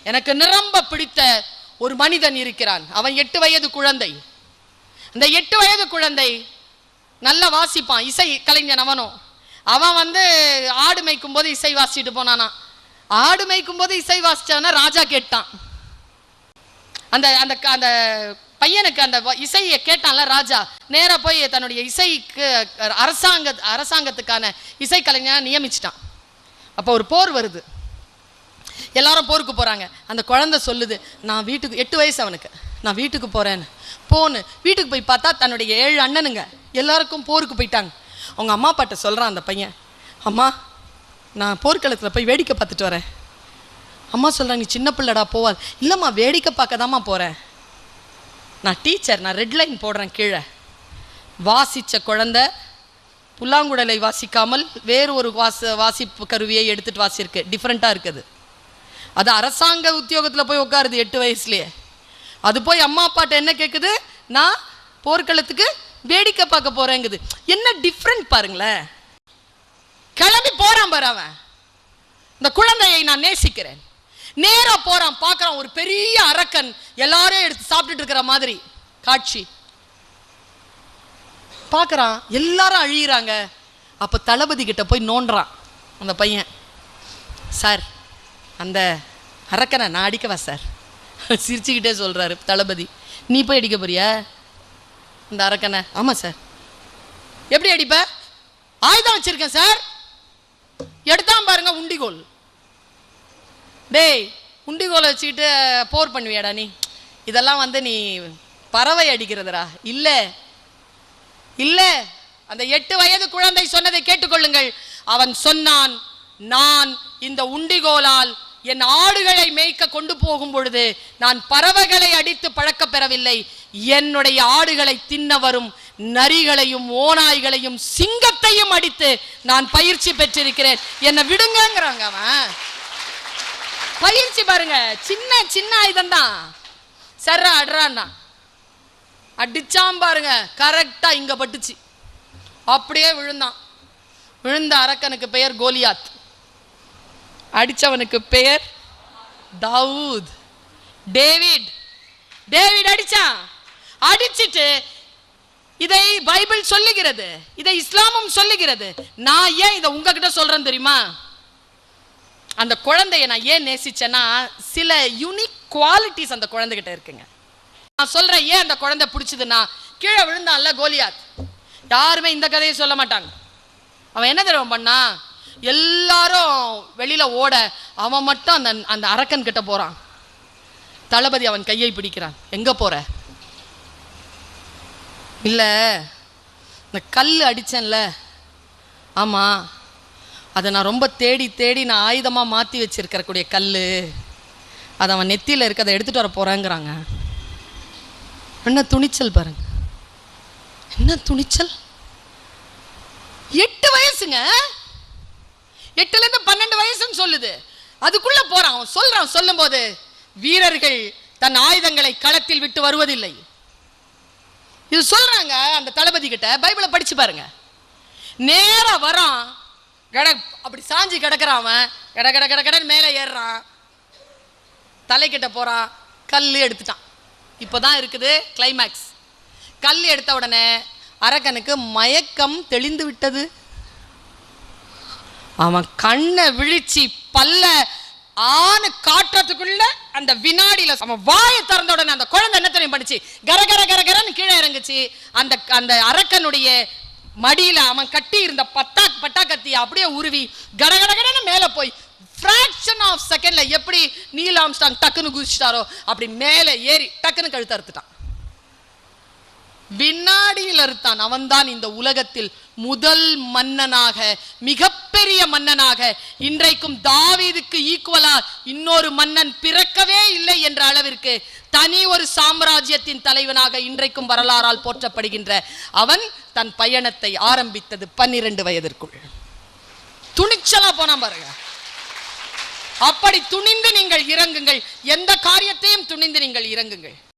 எனக்கு நிரம்ப பிடித்த ஒரு மனிதன் இருக்கிறான். அவன் 8 வயது குழந்தை. இந்த 8 வயது குழந்தை நல்ல வாசிப்பான், இசை கலைஞன். அவன் ஆடு மேய்க்கும் போது இசை வாசிட்டு போனானா. ஆடு மேய்க்கும் போது இசை வாசிச்சானா ராஜா கேட்டான். அந்த அந்த அந்த பையனுக்கு அந்த இசையை கேட்டான்ல ராஜா, நேராக போய் தன்னுடைய இசைக்கு அரசாங்கத்துக்கான இசை கலைஞனை நியமிச்சிட்டான். அப்போ ஒரு போர் வருது, எல்லாரும் போருக்கு போகிறாங்க. அந்த குழந்தை சொல்லுது, நான் வீட்டுக்கு 8 வயசு அவனுக்கு, நான் வீட்டுக்கு போகிறேன்னு. வீட்டுக்கு போய் பார்த்தா தன்னுடைய 7 அண்ணனுங்க எல்லாருக்கும் போருக்கு போயிட்டாங்க. அவங்க அம்மா அப்பாட்ட சொல்கிறான் அந்த பையன், அம்மா நான் போர்க்களத்தில் போய் வேடிக்கை பார்த்துட்டு வரேன். அம்மா சொல்கிறாங்க, நீ சின்ன பிள்ளடா போவாது. இல்லைம்மா வேடிக்கை பார்க்க தாம்மா போகிறேன், நான் டீச்சர், நான் ரெட் லைன் போடுறேன் கீழே. வாசித்த குழந்தை புல்லாங்குழலை வாசிக்காமல் வேறு ஒரு வாசிப்பு கருவியை எடுத்துகிட்டு வாசியிருக்கு. டிஃப்ரெண்ட்டாக இருக்குது. அது அரசாங்க உத்தியோகத்தில் போய் உட்காருது 8 வயசுலேயே. அது போய் அம்மா அப்பாட்ட என்ன கேட்குது, நான் போர்க்களத்துக்கு வேடிக்கை பார்க்க போகிறேங்குது. என்ன டிஃப்ரெண்ட் பாருங்களேன். கிளம்பி போகிறான் பாரு அவன். இந்த குழந்தையை நான் நேசிக்கிறேன். நேராக போகிறான், பார்க்குறான் ஒரு பெரிய அரக்கன் எல்லாரும் எடுத்து சாப்பிட்டுட்டு இருக்கிற மாதிரி காட்சி பார்க்குறான். எல்லாரும் அழியிறாங்க. அப்போ தளபதி கிட்ட போய் நோண்டுறான் அந்த பையன். சார், அந்த அரக்கனை நான் அடிக்கவா சார்? சிரிச்சுக்கிட்டே சொல்கிறாரு தளபதி. நீ போய் அடிக்க போறியா இந்த அரக்கனை? ஆமாம் சார். எப்படி அடிப்ப? ஆயுதம் வச்சிருக்கேன் சார். எடுத்தான் பாருங்க உண்டிகோல். டேய், உண்டிகோலை வச்சுக்கிட்டு போர் பண்ணுவியாடா நீ? இதெல்லாம் நீ பறவை அடிக்கிறதுடா. இல்லை இல்லை, அந்த 8 வயது குழந்தை சொன்னதை கேட்டுக்கொள்ளுங்கள். அவன் சொன்னான், நான் இந்த உண்டிகோலால் என் ஆடுகளை மேய்க்க கொண்டு போகும் பொழுது நான் பறவைகளை அடித்து பழக்க பெறவில்லை, என்னுடைய ஆடுகளை தின்ன வரும் நரிகளையும் ஓநாய்களையும் சிங்கத்தையும் அடித்து நான் பயிற்சி பெற்றிருக்கிறேன், என்னை விடுங்கிறாங்க. அவன் பயிற்சி பாருங்க, சின்ன சின்ன ஆயுதம் தான். சர்ரா அட்ரான்னா அடிச்சாம் பாருங்க, கரெக்டா இங்க பட்டுச்சு, அப்படியே விழுந்தான். விழுந்த அரக்கனுக்கு பெயர் கோலியாத், அடிச்சவனுக்கு பெயர் தாவூத். டேவிட் டேவிட் அடிச்சான். அடிச்சிட்டு இதை பைபிள் சொல்லுகிறது, இதை இஸ்லாமும் சொல்லுகிறது. நான் ஏன் இதை உங்ககிட்ட சொல்றேன் தெரியுமா? அந்த குழந்தைய நான் ஏன் நேசிச்சேன்னா, சில யூனிக் குவாலிட்டிஸ் அந்த குழந்தைகிட்ட இருக்குங்க. நான் சொல்றேன் ஏன் அந்த குழந்தை பிடிச்சதுன்னா, கீழே விழுந்தான்ல கோலியாத், யாருமே இந்த கதையை சொல்ல மாட்டாங்க. அவன் என்ன தெரியும் பண்ணா, எல்லாரும் வெளியில ஓட, அவன் மட்டும் அந்த அந்த அரக்கன் கிட்ட போறான். தளபதி அவன் கையை பிடிக்கிறான். எங்க போற? இல்ல, இந்த கல் அடிச்சேன்ல, ஆமா, அதை நான் ரொம்ப தேடி தேடி நான் ஆயுதமாக மாற்றி வச்சிருக்கக்கூடிய கல், அது அவன் நெத்தியில் இருக்க, அதை எடுத்துகிட்டு வர போகிறாங்கிறாங்க. என்ன துணிச்சல் பாருங்க, என்ன துணிச்சல். 8 வயசுங்க, 8லேருந்து 12 வயசுன்னு சொல்லுது. அதுக்குள்ள போறான். அவன் சொல்றான், சொல்லும் போது, வீரர்கள் தன் ஆயுதங்களை களத்தில் விட்டு வருவதில்லை, இது சொல்றாங்க அந்த தளபதி கிட்ட. பைபிளை படிச்சு பாருங்க. நேரா வரான், அப்படி சாஞ்சி கிடக்குறான். அவன் கட கட கட கடன்னு மேலே ஏறுறான், தலைக்கிட்ட போறான், கல் எடுத்துட்டான். இப்போதான் இருக்குது கிளைமேக்ஸ். கல் எடுத்த உடனே அரக்கனுக்கு மயக்கம் தெளிந்து விட்டது. அவன் கண்ணை விழிச்சு பல்ல ஆணு காட்டுறதுக்குள்ள அந்த வினாடியில அவன் வாயை திறந்த உடனே அந்த குழந்தை என்ன தெரியும் பண்ணிச்சு, கர கர கர கரன்னு கீழே இறங்குச்சு. அந்த அந்த அரக்கனுடைய மடியில அவன் கட்டி இருந்த பட்டா கத்தியை அப்படியே உருவி கடகடகடன்னு மேலே போய் ஃப்ராக்ஷன் ஆஃப் செகண்ட்ல எப்படி நீல் ஆம்ஸ்ட்ராங் டக்குன்னு குதிச்சிட்டாரோ அப்படி மேலே ஏறி டக்குன்னு கழுத்து அறுத்துட்டான். வினாடியில் அறுத்தான். அவன்தான் இந்த உலகத்தில் முதல் மன்னனாக, மிகப்பெரிய மன்னனாக, இன்றைக்கும் தாவீதுக்கு ஈக்குவலா இன்னொரு மன்னன் பிறக்கவே இல்லை என்ற அளவிற்கு தனி ஒரு சாம்ராஜ்யத்தின் தலைவனாக இன்றைக்கும் வரலாறால் போற்றப்படுகின்ற அவன் தன் பயணத்தை ஆரம்பித்தது 12 வயதிற்குள். துணிச்சலா போனா பாருங்க. அப்படி துணிந்து நீங்கள் இறங்குங்கள், எந்த காரியத்தையும் துணிந்து நீங்கள் இறங்குங்கள்.